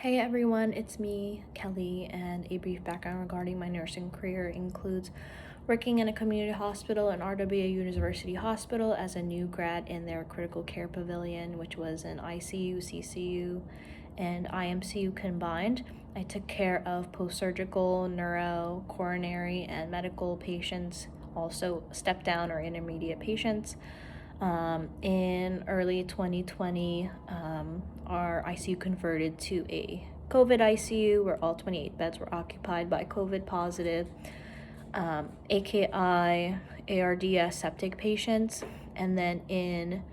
Hey everyone, it's me, Kelly, and a brief background regarding my nursing career includes working in a community hospital and RWA University Hospital as a new grad in their critical care pavilion, which was an ICU, CCU, and IMCU combined. I took care of post-surgical, neuro, coronary, and medical patients, also step-down or intermediate patients. In early 2020, our ICU converted to a COVID ICU where all 28 beds were occupied by COVID positive, AKI, ARDS septic patients. And then in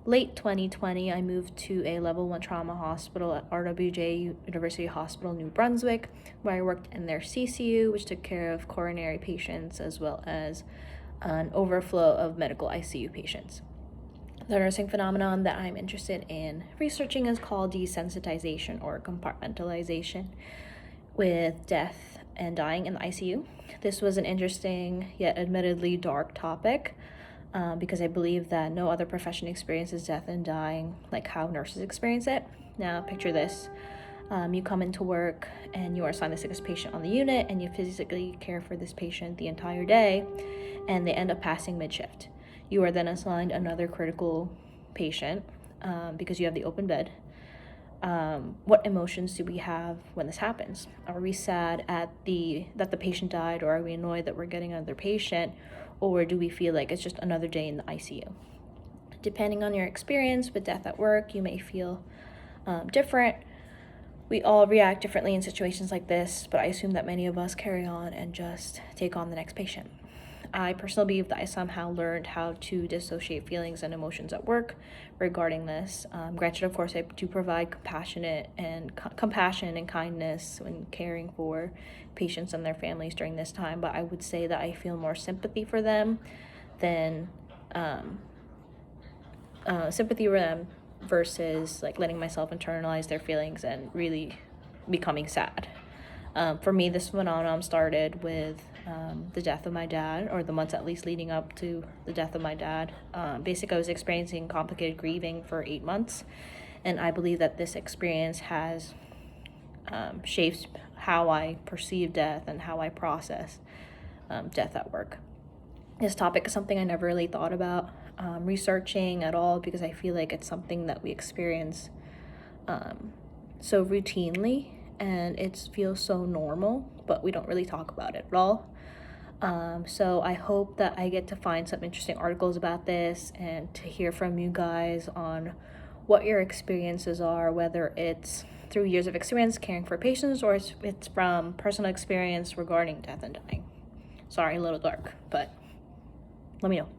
late 2020, I moved to a level 1 trauma hospital at RWJ University Hospital, New Brunswick, where I worked in their CCU, which took care of coronary patients as well as an overflow of medical ICU patients. The nursing phenomenon that I'm interested in researching is called desensitization or compartmentalization with death and dying in the ICU. This was an interesting yet admittedly dark topic because I believe that no other profession experiences death and dying like how nurses experience it. Now, picture this. You come into work and you are assigned the sickest patient on the unit and you physically care for this patient the entire day and they end up passing mid-shift. You are then assigned another critical patient because you have the open bed. What emotions do we have when this happens? Are we sad that the patient died, or are we annoyed that we're getting another patient, or do we feel like it's just another day in the ICU? Depending on your experience with death at work, you may feel different. We all react differently in situations like this, but I assume that many of us carry on and just take on the next patient. I personally believe that I somehow learned how to dissociate feelings and emotions at work regarding this. Granted, of course, I do provide compassion and kindness when caring for patients and their families during this time, but I would say that I feel more sympathy for them than versus like letting myself internalize their feelings and really becoming sad. For me, this phenomenon started with the death of my dad, or the months at least leading up to the death of my dad. Basically, I was experiencing complicated grieving for 8 months, and I believe that this experience has shaped how I perceive death and how I process death at work. This topic is something I never really thought about researching at all because I feel like it's something that we experience so routinely and it feels so normal, but we don't really talk about it at all. So I hope that I get to find some interesting articles about this and to hear from you guys on what your experiences are, whether it's through years of experience caring for patients or it's from personal experience regarding death and dying. Sorry, a little dark, but let me know.